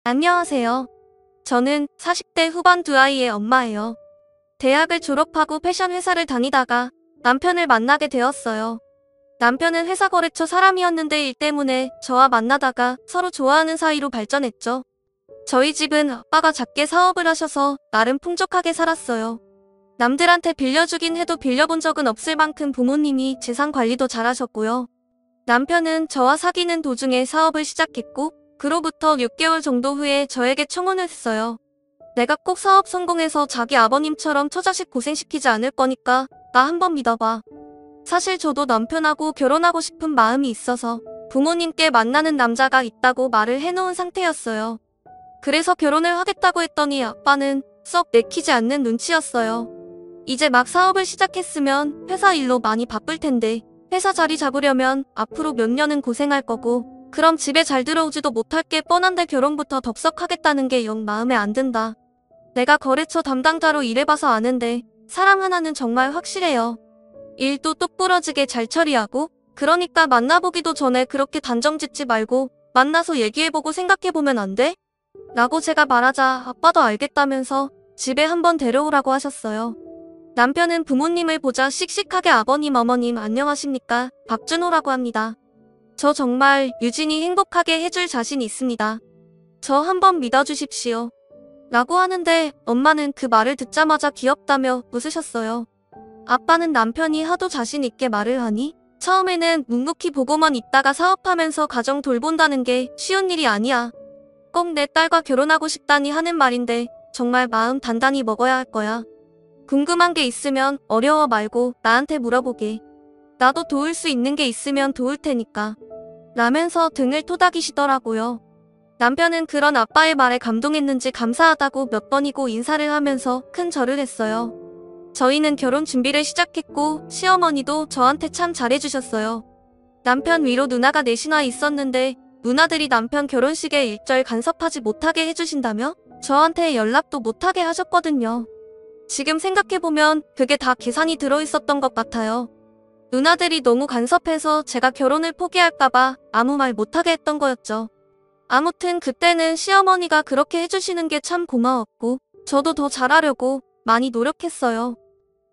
안녕하세요. 저는 40대 후반 두 아이의 엄마예요. 대학을 졸업하고 패션 회사를 다니다가 남편을 만나게 되었어요. 남편은 회사 거래처 사람이었는데 일 때문에 저와 만나다가 서로 좋아하는 사이로 발전했죠. 저희 집은 아빠가 작게 사업을 하셔서 나름 풍족하게 살았어요. 남들한테 빌려주긴 해도 빌려본 적은 없을 만큼 부모님이 재산 관리도 잘하셨고요. 남편은 저와 사귀는 도중에 사업을 시작했고 그로부터 6개월 정도 후에 저에게 청혼을 했어요. 내가 꼭 사업 성공해서 자기 아버님처럼 처자식 고생시키지 않을 거니까 나 한번 믿어봐. 사실 저도 남편하고 결혼하고 싶은 마음이 있어서 부모님께 만나는 남자가 있다고 말을 해놓은 상태였어요. 그래서 결혼을 하겠다고 했더니 아빠는 썩 내키지 않는 눈치였어요. 이제 막 사업을 시작했으면 회사 일로 많이 바쁠 텐데 회사 자리 잡으려면 앞으로 몇 년은 고생할 거고 그럼 집에 잘 들어오지도 못할 게 뻔한데 결혼부터 덥석하겠다는 게 영 마음에 안 든다. 내가 거래처 담당자로 일해봐서 아는데 사람 하나는 정말 확실해요. 일도 똑부러지게 잘 처리하고 그러니까 만나보기도 전에 그렇게 단정 짓지 말고 만나서 얘기해보고 생각해보면 안 돼? 라고 제가 말하자 아빠도 알겠다면서 집에 한번 데려오라고 하셨어요. 남편은 부모님을 보자 씩씩하게 아버님 어머님 안녕하십니까 박준호라고 합니다. 저 정말 유진이 행복하게 해줄 자신 있습니다. 저 한번 믿어주십시오. 라고 하는데 엄마는 그 말을 듣자마자 귀엽다며 웃으셨어요. 아빠는 남편이 하도 자신 있게 말을 하니 처음에는 묵묵히 보고만 있다가 사업하면서 가정 돌본다는 게 쉬운 일이 아니야. 꼭 내 딸과 결혼하고 싶다니 하는 말인데 정말 마음 단단히 먹어야 할 거야. 궁금한 게 있으면 어려워 말고 나한테 물어보게. 나도 도울 수 있는 게 있으면 도울 테니까. 라면서 등을 토닥이시더라고요. 남편은 그런 아빠의 말에 감동했는지 감사하다고 몇 번이고 인사를 하면서 큰 절을 했어요. 저희는 결혼 준비를 시작했고 시어머니도 저한테 참 잘해주셨어요. 남편 위로 누나가 넷이나 있었는데 누나들이 남편 결혼식에 일절 간섭하지 못하게 해주신다며 저한테 연락도 못하게 하셨거든요. 지금 생각해보면 그게 다 계산이 들어있었던 것 같아요. 누나들이 너무 간섭해서 제가 결혼을 포기할까봐 아무 말 못하게 했던 거였죠. 아무튼 그때는 시어머니가 그렇게 해주시는 게 참 고마웠고 저도 더 잘하려고 많이 노력했어요.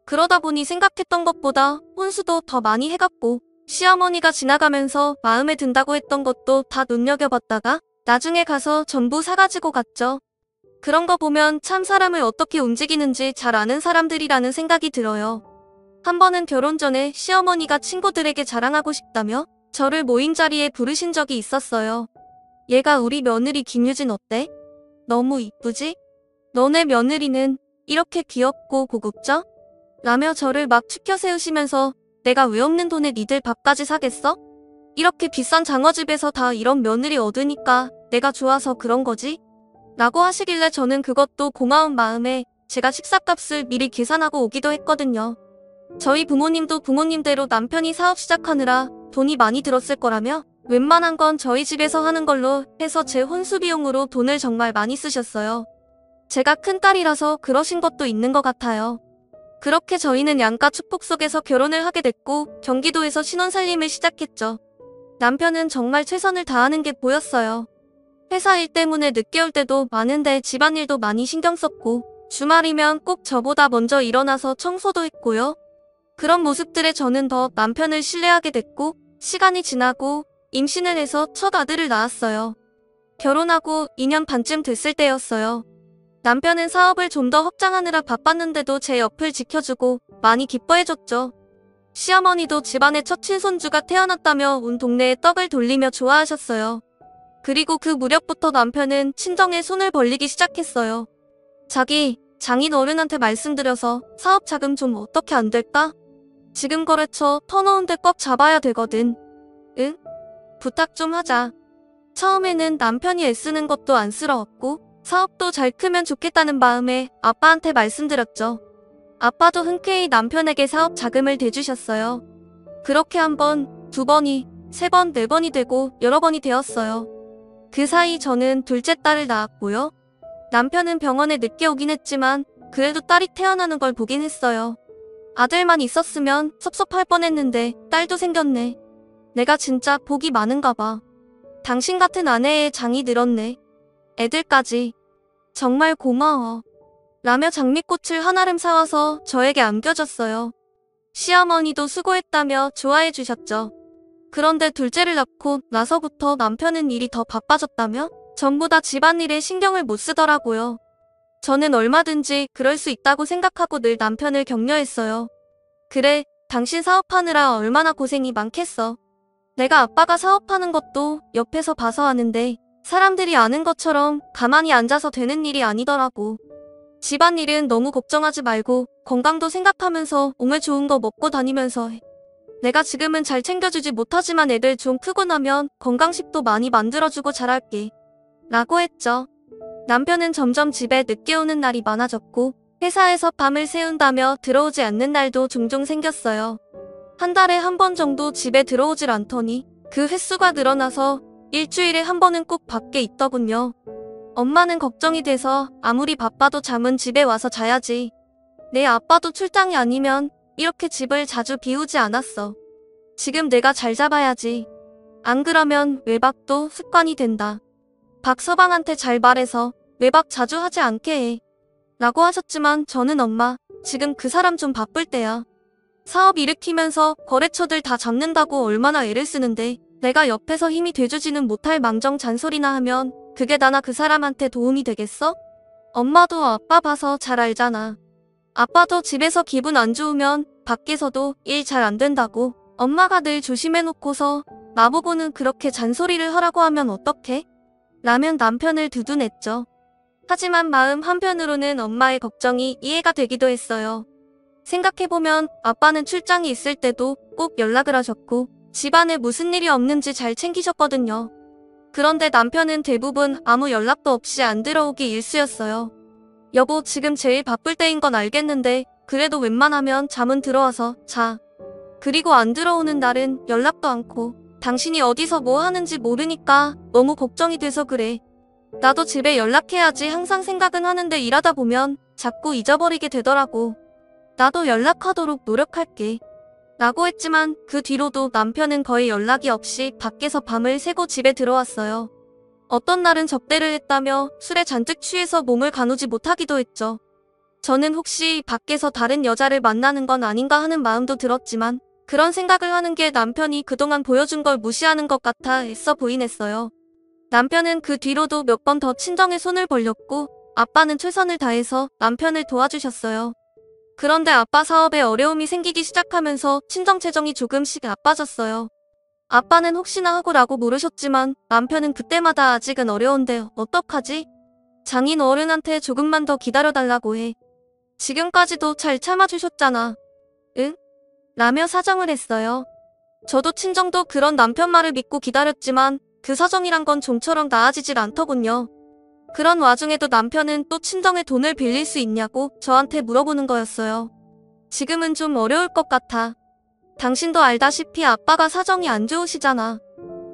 그러다 보니 생각했던 것보다 혼수도 더 많이 해갔고 시어머니가 지나가면서 마음에 든다고 했던 것도 다 눈여겨봤다가 나중에 가서 전부 사가지고 갔죠. 그런 거 보면 참 사람을 어떻게 움직이는지 잘 아는 사람들이라는 생각이 들어요. 한 번은 결혼 전에 시어머니가 친구들에게 자랑하고 싶다며 저를 모임 자리에 부르신 적이 있었어요. 얘가 우리 며느리 김유진 어때? 너무 이쁘지? 너네 며느리는 이렇게 귀엽고 고급져? 라며 저를 막 추켜 세우시면서 내가 왜 없는 돈에 니들 밥까지 사겠어? 이렇게 비싼 장어집에서 다 이런 며느리 얻으니까 내가 좋아서 그런 거지? 라고 하시길래 저는 그것도 고마운 마음에 제가 식사값을 미리 계산하고 오기도 했거든요. 저희 부모님도 부모님대로 남편이 사업 시작하느라 돈이 많이 들었을 거라며 웬만한 건 저희 집에서 하는 걸로 해서 제 혼수 비용으로 돈을 정말 많이 쓰셨어요. 제가 큰딸이라서 그러신 것도 있는 것 같아요. 그렇게 저희는 양가 축복 속에서 결혼을 하게 됐고 경기도에서 신혼살림을 시작했죠. 남편은 정말 최선을 다하는 게 보였어요. 회사 일 때문에 늦게 올 때도 많은데 집안일도 많이 신경 썼고 주말이면 꼭 저보다 먼저 일어나서 청소도 했고요. 그런 모습들에 저는 더 남편을 신뢰하게 됐고 시간이 지나고 임신을 해서 첫 아들을 낳았어요. 결혼하고 2년 반쯤 됐을 때였어요. 남편은 사업을 좀 더 확장하느라 바빴는데도 제 옆을 지켜주고 많이 기뻐해줬죠. 시어머니도 집안의 첫 친손주가 태어났다며 온 동네에 떡을 돌리며 좋아하셨어요. 그리고 그 무렵부터 남편은 친정에 손을 벌리기 시작했어요. 자기, 장인 어른한테 말씀드려서 사업 자금 좀 어떻게 안 될까? 지금 거래처 터놓은 데 꽉 잡아야 되거든. 응? 부탁 좀 하자. 처음에는 남편이 애쓰는 것도 안쓰러웠고 사업도 잘 크면 좋겠다는 마음에 아빠한테 말씀드렸죠. 아빠도 흔쾌히 남편에게 사업 자금을 대주셨어요. 그렇게 한 번, 두 번이, 세 번, 네 번이 되고 여러 번이 되었어요. 그 사이 저는 둘째 딸을 낳았고요. 남편은 병원에 늦게 오긴 했지만 그래도 딸이 태어나는 걸 보긴 했어요. 아들만 있었으면 섭섭할 뻔했는데 딸도 생겼네. 내가 진짜 복이 많은가 봐. 당신 같은 아내의 장이 늘었네. 애들까지. 정말 고마워. 라며 장미꽃을 한아름 사와서 저에게 안겨줬어요. 시어머니도 수고했다며 좋아해 주셨죠. 그런데 둘째를 낳고 나서부터 남편은 일이 더 바빠졌다며 전부 다 집안일에 신경을 못 쓰더라고요. 저는 얼마든지 그럴 수 있다고 생각하고 늘 남편을 격려했어요. 그래, 당신 사업하느라 얼마나 고생이 많겠어. 내가 아빠가 사업하는 것도 옆에서 봐서 하는데 사람들이 아는 것처럼 가만히 앉아서 되는 일이 아니더라고. 집안일은 너무 걱정하지 말고 건강도 생각하면서 몸에 좋은 거 먹고 다니면서 해. 내가 지금은 잘 챙겨주지 못하지만 애들 좀 크고 나면 건강식도 많이 만들어주고 잘할게. 라고 했죠. 남편은 점점 집에 늦게 오는 날이 많아졌고 회사에서 밤을 새운다며 들어오지 않는 날도 종종 생겼어요. 한 달에 한 번 정도 집에 들어오질 않더니 그 횟수가 늘어나서 일주일에 한 번은 꼭 밖에 있더군요. 엄마는 걱정이 돼서 아무리 바빠도 잠은 집에 와서 자야지. 내 아빠도 출장이 아니면 이렇게 집을 자주 비우지 않았어. 지금 내가 잘 잡아야지. 안 그러면 외박도 습관이 된다. 박서방한테 잘 말해서 외박 자주 하지 않게 해. 라고 하셨지만 저는 엄마, 지금 그 사람 좀 바쁠 때야. 사업 일으키면서 거래처들 다 잡는다고 얼마나 애를 쓰는데 내가 옆에서 힘이 돼주지는 못할 망정 잔소리나 하면 그게 나나 그 사람한테 도움이 되겠어? 엄마도 아빠 봐서 잘 알잖아. 아빠도 집에서 기분 안 좋으면 밖에서도 일 잘 안 된다고 엄마가 늘 조심해놓고서 나보고는 그렇게 잔소리를 하라고 하면 어떡해? 라면 남편을 두둔했죠. 하지만 마음 한편으로는 엄마의 걱정이 이해가 되기도 했어요. 생각해보면 아빠는 출장이 있을 때도 꼭 연락을 하셨고 집안에 무슨 일이 없는지 잘 챙기셨거든요. 그런데 남편은 대부분 아무 연락도 없이 안 들어오기 일쑤였어요. 여보, 지금 제일 바쁠 때인 건 알겠는데 그래도 웬만하면 잠은 들어와서 자. 그리고 안 들어오는 날은 연락도 않고 당신이 어디서 뭐 하는지 모르니까 너무 걱정이 돼서 그래. 나도 집에 연락해야지 항상 생각은 하는데 일하다 보면 자꾸 잊어버리게 되더라고. 나도 연락하도록 노력할게. 라고 했지만 그 뒤로도 남편은 거의 연락이 없이 밖에서 밤을 새고 집에 들어왔어요. 어떤 날은 접대를 했다며 술에 잔뜩 취해서 몸을 가누지 못하기도 했죠. 저는 혹시 밖에서 다른 여자를 만나는 건 아닌가 하는 마음도 들었지만 그런 생각을 하는 게 남편이 그동안 보여준 걸 무시하는 것 같아 애써 보이냈어요. 남편은 그 뒤로도 몇 번 더 친정에 손을 벌렸고 아빠는 최선을 다해서 남편을 도와주셨어요. 그런데 아빠 사업에 어려움이 생기기 시작하면서 친정 재정이 조금씩 나빠졌어요. 아빠는 혹시나 하고 라고 물으셨지만 남편은 그때마다 아직은 어려운데 어떡하지? 장인 어른한테 조금만 더 기다려달라고 해. 지금까지도 잘 참아주셨잖아. 응? 라며 사정을 했어요. 저도 친정도 그런 남편 말을 믿고 기다렸지만 그 사정이란 건 좀처럼 나아지질 않더군요. 그런 와중에도 남편은 또 친정에 돈을 빌릴 수 있냐고 저한테 물어보는 거였어요. 지금은 좀 어려울 것 같아. 당신도 알다시피 아빠가 사정이 안 좋으시잖아.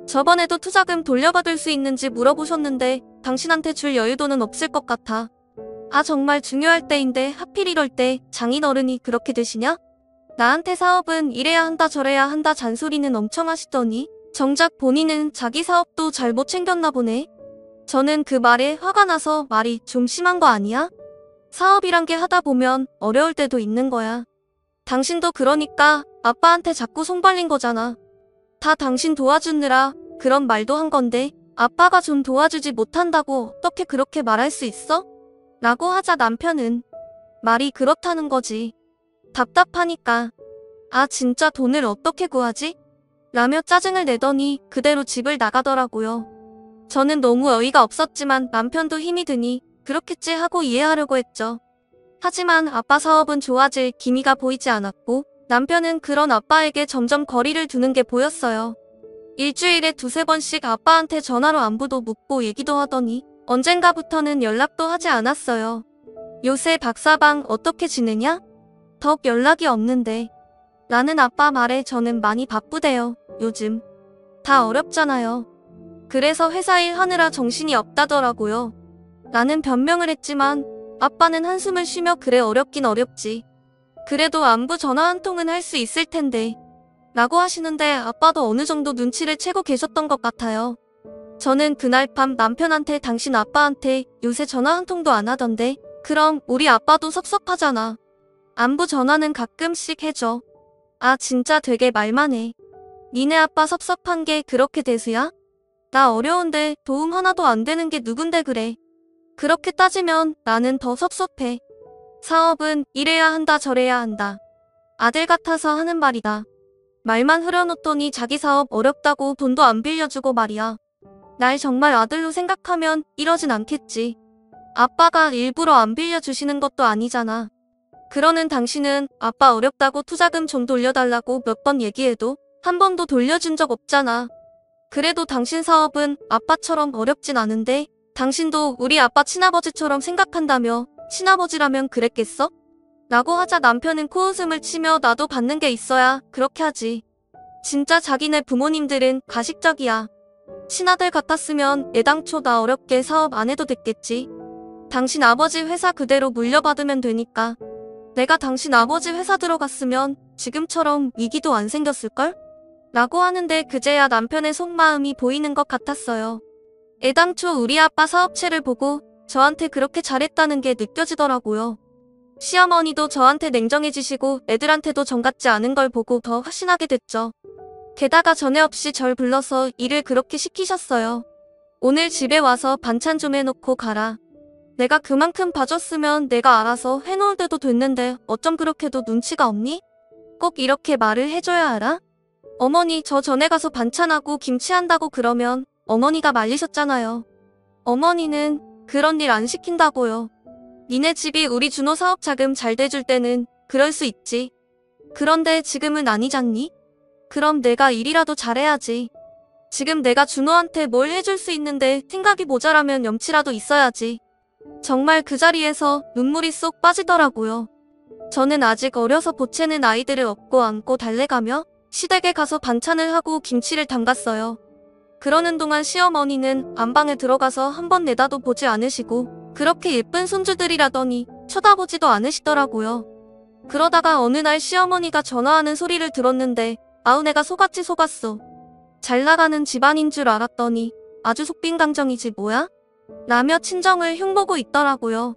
저번에도 투자금 돌려받을 수 있는지 물어보셨는데 당신한테 줄 여유도는 없을 것 같아. 아, 정말 중요할 때인데 하필 이럴 때 장인어른이 그렇게 되시냐? 나한테 사업은 이래야 한다 저래야 한다 잔소리는 엄청 하시더니 정작 본인은 자기 사업도 잘 못 챙겼나 보네. 저는 그 말에 화가 나서 말이 좀 심한 거 아니야? 사업이란 게 하다 보면 어려울 때도 있는 거야. 당신도 그러니까 아빠한테 자꾸 손 벌린 거잖아. 다 당신 도와주느라 그런 말도 한 건데 아빠가 좀 도와주지 못한다고 어떻게 그렇게 말할 수 있어? 라고 하자 남편은 말이 그렇다는 거지. 답답하니까. 아, 진짜 돈을 어떻게 구하지? 라며 짜증을 내더니 그대로 집을 나가더라고요. 저는 너무 어이가 없었지만 남편도 힘이 드니 그렇겠지 하고 이해하려고 했죠. 하지만 아빠 사업은 좋아질 기미가 보이지 않았고 남편은 그런 아빠에게 점점 거리를 두는 게 보였어요. 일주일에 두세 번씩 아빠한테 전화로 안부도 묻고 얘기도 하더니 언젠가부터는 연락도 하지 않았어요. 요새 박사방 어떻게 지내냐? 덕 연락이 없는데. 라는 아빠 말에 저는 많이 바쁘대요. 요즘. 다 어렵잖아요. 그래서 회사 일 하느라 정신이 없다더라고요. 라는 변명을 했지만 아빠는 한숨을 쉬며 그래 어렵긴 어렵지. 그래도 안부 전화 한 통은 할 수 있을 텐데. 라고 하시는데 아빠도 어느 정도 눈치를 채고 계셨던 것 같아요. 저는 그날 밤 남편한테 당신 아빠한테 요새 전화 한 통도 안 하던데 그럼 우리 아빠도 섭섭하잖아. 안부 전화는 가끔씩 해줘. 아 진짜 되게 말만 해. 니네 아빠 섭섭한 게 그렇게 대수야? 나 어려운데 도움 하나도 안 되는 게 누군데 그래. 그렇게 따지면 나는 더 섭섭해. 사업은 이래야 한다 저래야 한다. 아들 같아서 하는 말이다. 말만 흐려놓더니 자기 사업 어렵다고 돈도 안 빌려주고 말이야. 날 정말 아들로 생각하면 이러진 않겠지. 아빠가 일부러 안 빌려주시는 것도 아니잖아. 그러는 당신은 아빠 어렵다고 투자금 좀 돌려달라고 몇 번 얘기해도 한 번도 돌려준 적 없잖아. 그래도 당신 사업은 아빠처럼 어렵진 않은데 당신도 우리 아빠 친아버지처럼 생각한다며 친아버지라면 그랬겠어? 라고 하자 남편은 코웃음을 치며 나도 받는 게 있어야 그렇게 하지. 진짜 자기네 부모님들은 가식적이야. 친아들 같았으면 애당초 나 어렵게 사업 안 해도 됐겠지. 당신 아버지 회사 그대로 물려받으면 되니까. 내가 당신 아버지 회사 들어갔으면 지금처럼 위기도 안 생겼을걸? 라고 하는데 그제야 남편의 속마음이 보이는 것 같았어요. 애당초 우리 아빠 사업체를 보고 저한테 그렇게 잘했다는 게 느껴지더라고요. 시어머니도 저한테 냉정해지시고 애들한테도 정같지 않은 걸 보고 더 확신하게 됐죠. 게다가 전에 없이 절 불러서 일을 그렇게 시키셨어요. 오늘 집에 와서 반찬 좀 해놓고 가라. 내가 그만큼 봐줬으면 내가 알아서 해놓을 때도 됐는데 어쩜 그렇게도 눈치가 없니? 꼭 이렇게 말을 해줘야 알아? 어머니 저 전에 가서 반찬하고 김치한다고 그러면 어머니가 말리셨잖아요. 어머니는 그런 일 안 시킨다고요. 니네 집이 우리 준호 사업 자금 잘 대줄 때는 그럴 수 있지. 그런데 지금은 아니잖니? 그럼 내가 일이라도 잘해야지. 지금 내가 준호한테 뭘 해줄 수 있는데 생각이 모자라면 염치라도 있어야지. 정말 그 자리에서 눈물이 쏙 빠지더라고요. 저는 아직 어려서 보채는 아이들을 업고 안고 달래가며 시댁에 가서 반찬을 하고 김치를 담갔어요. 그러는 동안 시어머니는 안방에 들어가서 한 번 내다도 보지 않으시고 그렇게 예쁜 손주들이라더니 쳐다보지도 않으시더라고요. 그러다가 어느 날 시어머니가 전화하는 소리를 들었는데 아우 내가 속았지 속았어. 잘 나가는 집안인 줄 알았더니 아주 속빈강정이지 뭐야? 라며 친정을 흉보고 있더라고요.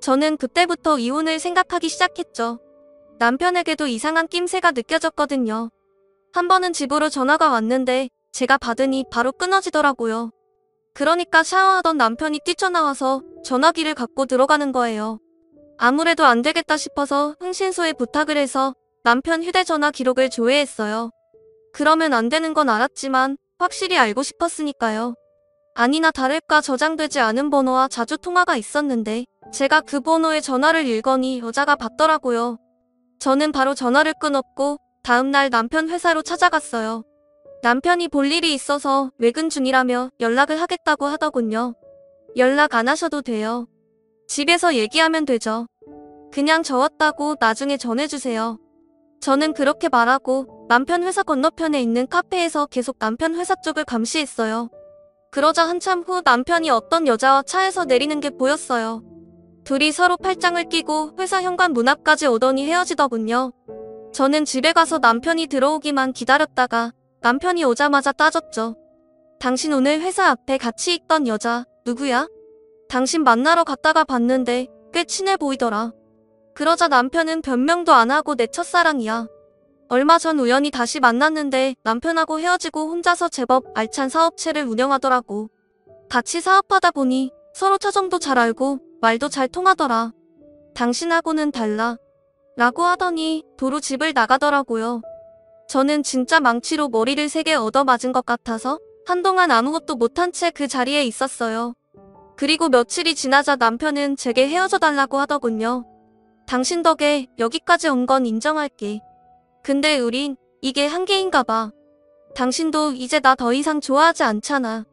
저는 그때부터 이혼을 생각하기 시작했죠. 남편에게도 이상한 낌새가 느껴졌거든요. 한 번은 집으로 전화가 왔는데 제가 받으니 바로 끊어지더라고요. 그러니까 샤워하던 남편이 뛰쳐나와서 전화기를 갖고 들어가는 거예요. 아무래도 안 되겠다 싶어서 흥신소에 부탁을 해서 남편 휴대전화 기록을 조회했어요. 그러면 안 되는 건 알았지만 확실히 알고 싶었으니까요. 아니나 다를까 저장되지 않은 번호와 자주 통화가 있었는데 제가 그 번호의 전화를 읽으니 여자가 받더라고요. 저는 바로 전화를 끊었고 다음날 남편 회사로 찾아갔어요. 남편이 볼 일이 있어서 외근 중이라며 연락을 하겠다고 하더군요. 연락 안 하셔도 돼요. 집에서 얘기하면 되죠. 그냥 저 왔다고 나중에 전해주세요. 저는 그렇게 말하고 남편 회사 건너편에 있는 카페에서 계속 남편 회사 쪽을 감시했어요. 그러자 한참 후 남편이 어떤 여자와 차에서 내리는 게 보였어요. 둘이 서로 팔짱을 끼고 회사 현관 문 앞까지 오더니 헤어지더군요. 저는 집에 가서 남편이 들어오기만 기다렸다가 남편이 오자마자 따졌죠. 당신 오늘 회사 앞에 같이 있던 여자 누구야? 당신 만나러 갔다가 봤는데 꽤 친해 보이더라. 그러자 남편은 변명도 안 하고 내 첫사랑이야. 얼마 전 우연히 다시 만났는데 남편하고 헤어지고 혼자서 제법 알찬 사업체를 운영하더라고. 같이 사업하다 보니 서로 처정도 잘 알고 말도 잘 통하더라. 당신하고는 달라. 라고 하더니 도로 집을 나가더라고요. 저는 진짜 망치로 머리를 3개 얻어맞은 것 같아서 한동안 아무것도 못한 채 그 자리에 있었어요. 그리고 며칠이 지나자 남편은 제게 헤어져 달라고 하더군요. 당신 덕에 여기까지 온 건 인정할게. 근데 우린 이게 한계인가 봐. 당신도 이제 나 더 이상 좋아하지 않잖아.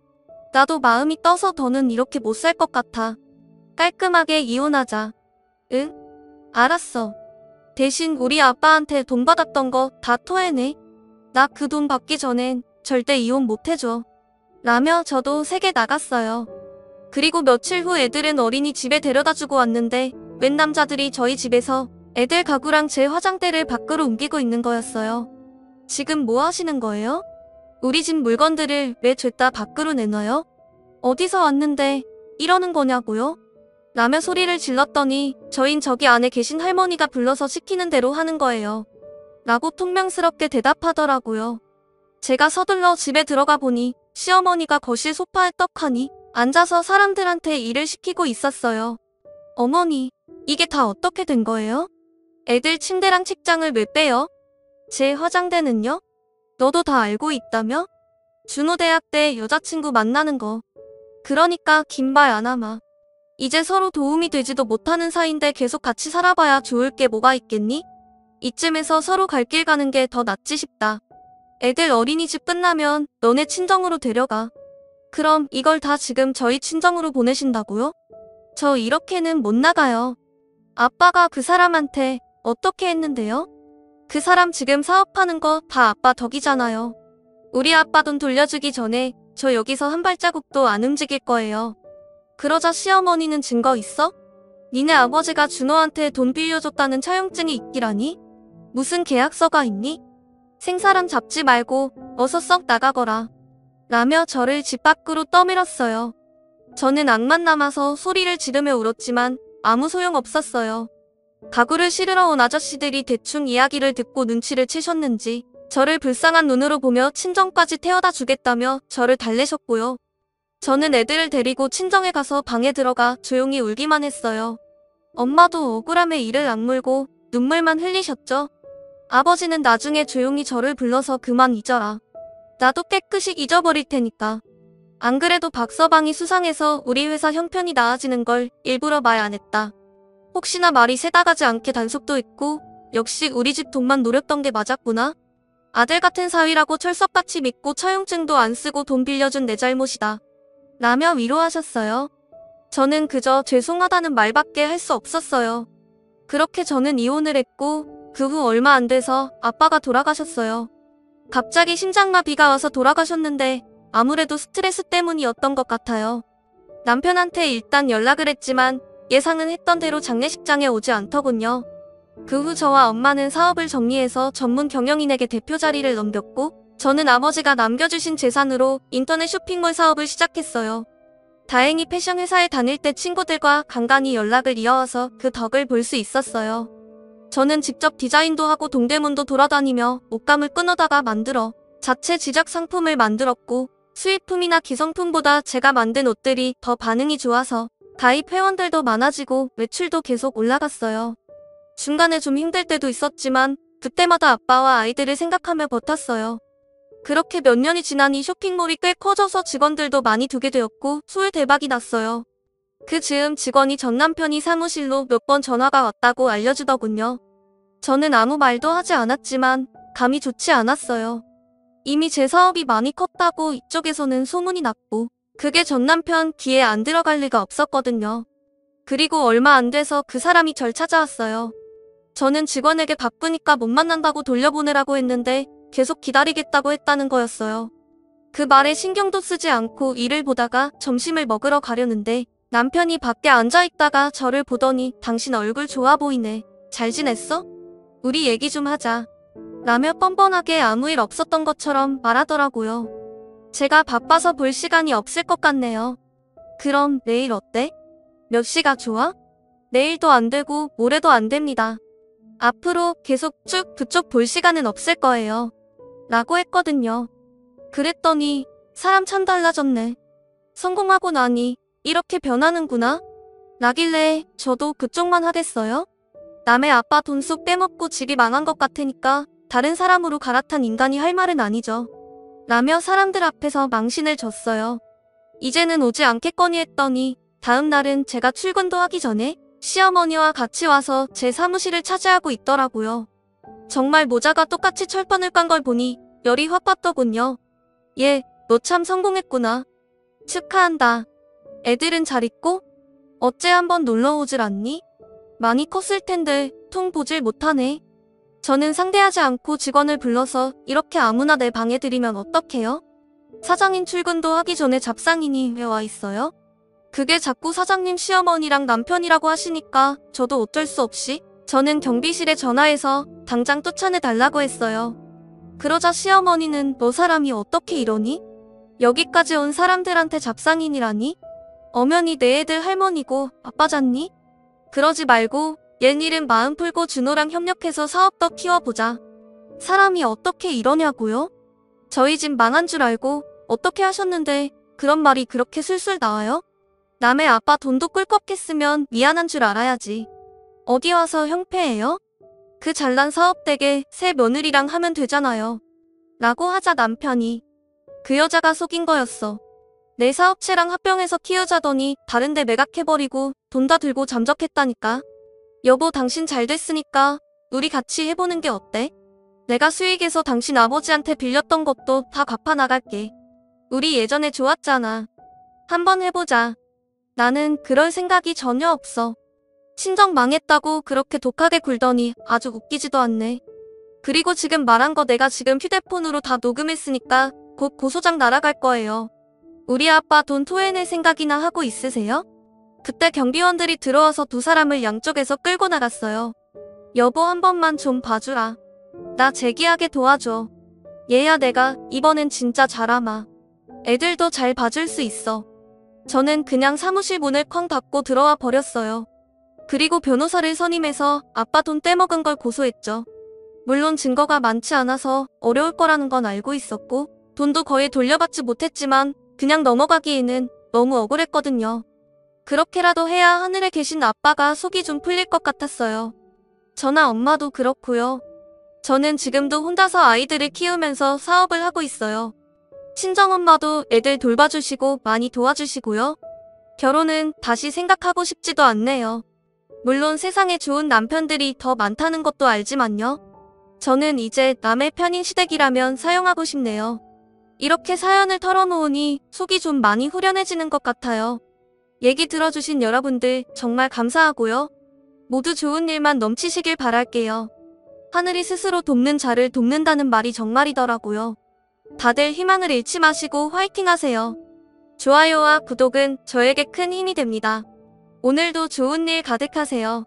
나도 마음이 떠서 더는 이렇게 못 살 것 같아. 깔끔하게 이혼하자. 응? 알았어. 대신 우리 아빠한테 돈 받았던 거 다 토해내. 나 그 돈 받기 전엔 절대 이혼 못 해줘. 라며 저도 세게 나갔어요. 그리고 며칠 후 애들은 어린이집에 데려다주고 왔는데 웬 남자들이 저희 집에서 애들 가구랑 제 화장대를 밖으로 옮기고 있는 거였어요. 지금 뭐 하시는 거예요? 우리 집 물건들을 왜 죄다 밖으로 내놔요? 어디서 왔는데 이러는 거냐고요? 라며 소리를 질렀더니 저흰 저기 안에 계신 할머니가 불러서 시키는 대로 하는 거예요. 라고 퉁명스럽게 대답하더라고요. 제가 서둘러 집에 들어가 보니 시어머니가 거실 소파에 떡하니 앉아서 사람들한테 일을 시키고 있었어요. 어머니, 이게 다 어떻게 된 거예요? 애들 침대랑 책장을 왜 빼요? 제 화장대는요? 너도 다 알고 있다며? 준호대학 때 여자친구 만나는 거. 그러니까 긴말 안 하마. 이제 서로 도움이 되지도 못하는 사이인데 계속 같이 살아봐야 좋을 게 뭐가 있겠니? 이쯤에서 서로 갈 길 가는 게 더 낫지 싶다. 애들 어린이집 끝나면 너네 친정으로 데려가. 그럼 이걸 다 지금 저희 친정으로 보내신다고요? 저 이렇게는 못 나가요. 아빠가 그 사람한테 어떻게 했는데요? 그 사람 지금 사업하는 거 다 아빠 덕이잖아요. 우리 아빠 돈 돌려주기 전에 저 여기서 한 발자국도 안 움직일 거예요. 그러자 시어머니는 증거 있어? 니네 아버지가 준호한테 돈 빌려줬다는 차용증이 있기라니? 무슨 계약서가 있니? 생사람 잡지 말고 어서 썩 나가거라. 라며 저를 집 밖으로 떠밀었어요. 저는 악만 남아서 소리를 지르며 울었지만 아무 소용 없었어요. 가구를 실으러 온 아저씨들이 대충 이야기를 듣고 눈치를 채셨는지 저를 불쌍한 눈으로 보며 친정까지 태워다 주겠다며 저를 달래셨고요. 저는 애들을 데리고 친정에 가서 방에 들어가 조용히 울기만 했어요. 엄마도 억울함에 이를 악물고 눈물만 흘리셨죠. 아버지는 나중에 조용히 저를 불러서 그만 잊어라. 나도 깨끗이 잊어버릴 테니까. 안 그래도 박서방이 수상해서 우리 회사 형편이 나아지는 걸 일부러 말 안 했다. 혹시나 말이 새다가지 않게 단속도 있고 역시 우리 집 돈만 노렸던 게 맞았구나. 아들 같은 사위라고 철석같이 믿고 차용증도 안 쓰고 돈 빌려준 내 잘못이다. 라며 위로하셨어요. 저는 그저 죄송하다는 말밖에 할 수 없었어요. 그렇게 저는 이혼을 했고 그 후 얼마 안 돼서 아빠가 돌아가셨어요. 갑자기 심장마비가 와서 돌아가셨는데 아무래도 스트레스 때문이었던 것 같아요. 남편한테 일단 연락을 했지만 예상은 했던 대로 장례식장에 오지 않더군요. 그 후 저와 엄마는 사업을 정리해서 전문 경영인에게 대표 자리를 넘겼고 저는 아버지가 남겨주신 재산으로 인터넷 쇼핑몰 사업을 시작했어요. 다행히 패션 회사에 다닐 때 친구들과 간간히 연락을 이어와서 그 덕을 볼 수 있었어요. 저는 직접 디자인도 하고 동대문도 돌아다니며 옷감을 끊어다가 만들어 자체 지적 상품을 만들었고 수입품이나 기성품보다 제가 만든 옷들이 더 반응이 좋아서 가입 회원들도 많아지고 매출도 계속 올라갔어요. 중간에 좀 힘들 때도 있었지만 그때마다 아빠와 아이들을 생각하며 버텼어요. 그렇게 몇 년이 지나니 쇼핑몰이 꽤 커져서 직원들도 많이 두게 되었고 소울 대박이 났어요. 그 즈음 직원이 전 남편이 사무실로 몇 번 전화가 왔다고 알려주더군요. 저는 아무 말도 하지 않았지만 감이 좋지 않았어요. 이미 제 사업이 많이 컸다고 이쪽에서는 소문이 났고 그게 전 남편 귀에 안 들어갈 리가 없었거든요. 그리고 얼마 안 돼서 그 사람이 절 찾아왔어요. 저는 직원에게 바쁘니까 못 만난다고 돌려보내라고 했는데 계속 기다리겠다고 했다는 거였어요. 그 말에 신경도 쓰지 않고 일을 보다가 점심을 먹으러 가려는데 남편이 밖에 앉아있다가 저를 보더니 당신 얼굴 좋아 보이네. 잘 지냈어? 우리 얘기 좀 하자. 라며 뻔뻔하게 아무 일 없었던 것처럼 말하더라고요. 제가 바빠서 볼 시간이 없을 것 같네요. 그럼 내일 어때? 몇 시가 좋아? 내일도 안 되고 모레도 안 됩니다. 앞으로 계속 쭉 그쪽 볼 시간은 없을 거예요. 라고 했거든요. 그랬더니 사람 참 달라졌네. 성공하고 나니 이렇게 변하는구나. 라길래 저도 그쪽만 하겠어요? 남의 아빠 돈 쏙 빼먹고 집이 망한 것 같으니까 다른 사람으로 갈아탄 인간이 할 말은 아니죠. 라며 사람들 앞에서 망신을 줬어요. 이제는 오지 않겠거니 했더니 다음 날은 제가 출근도 하기 전에 시어머니와 같이 와서 제 사무실을 차지하고 있더라고요. 정말 모자가 똑같이 철판을 깐 걸 보니 열이 확 받더군요. 얘, 너 참 성공했구나. 축하한다. 애들은 잘 있고? 어째 한번 놀러 오질 않니? 많이 컸을 텐데 통 보질 못하네. 저는 상대하지 않고 직원을 불러서 이렇게 아무나 내 방에 들이면 어떡해요? 사장님 출근도 하기 전에 잡상인이 왜 와 있어요? 그게 자꾸 사장님 시어머니랑 남편이라고 하시니까 저도 어쩔 수 없이 저는 경비실에 전화해서 당장 쫓아내 달라고 했어요. 그러자 시어머니는 너 사람이 어떻게 이러니? 여기까지 온 사람들한테 잡상인이라니? 엄연히 내 애들 할머니고 아빠잖니? 그러지 말고 옌일은 마음 풀고 준호랑 협력해서 사업 더 키워보자. 사람이 어떻게 이러냐고요? 저희 집 망한 줄 알고 어떻게 하셨는데 그런 말이 그렇게 술술 나와요? 남의 아빠 돈도 꿀꺽했으면 미안한 줄 알아야지. 어디 와서 형패예요? 그 잘난 사업되게 새 며느리랑 하면 되잖아요. 라고 하자 남편이 그 여자가 속인 거였어. 내 사업체랑 합병해서 키우자더니 다른데 매각해버리고 돈 다 들고 잠적했다니까. 여보 당신 잘 됐으니까 우리 같이 해보는 게 어때? 내가 수익에서 당신 아버지한테 빌렸던 것도 다 갚아 나갈게. 우리 예전에 좋았잖아. 한번 해보자. 나는 그럴 생각이 전혀 없어. 친정 망했다고 그렇게 독하게 굴더니 아주 웃기지도 않네. 그리고 지금 말한 거 내가 지금 휴대폰으로 다 녹음했으니까 곧 고소장 날아갈 거예요. 우리 아빠 돈 토해낼 생각이나 하고 있으세요? 그때 경비원들이 들어와서 두 사람을 양쪽에서 끌고 나갔어요. 여보 한 번만 좀 봐주라. 나 재기하게 도와줘. 얘야 내가 이번엔 진짜 잘하마. 애들도 잘 봐줄 수 있어. 저는 그냥 사무실 문을 쾅 닫고 들어와 버렸어요. 그리고 변호사를 선임해서 아빠 돈 떼먹은 걸 고소했죠. 물론 증거가 많지 않아서 어려울 거라는 건 알고 있었고 돈도 거의 돌려받지 못했지만 그냥 넘어가기에는 너무 억울했거든요. 그렇게라도 해야 하늘에 계신 아빠가 속이 좀 풀릴 것 같았어요. 저나 엄마도 그렇고요. 저는 지금도 혼자서 아이들을 키우면서 사업을 하고 있어요. 친정엄마도 애들 돌봐주시고 많이 도와주시고요. 결혼은 다시 생각하고 싶지도 않네요. 물론 세상에 좋은 남편들이 더 많다는 것도 알지만요. 저는 이제 남의 편인 시댁이라면 사용하고 싶네요. 이렇게 사연을 털어놓으니 속이 좀 많이 후련해지는 것 같아요. 얘기 들어주신 여러분들 정말 감사하고요. 모두 좋은 일만 넘치시길 바랄게요. 하늘이 스스로 돕는 자를 돕는다는 말이 정말이더라고요. 다들 희망을 잃지 마시고 화이팅 하세요. 좋아요와 구독은 저에게 큰 힘이 됩니다. 오늘도 좋은 일 가득하세요.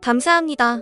감사합니다.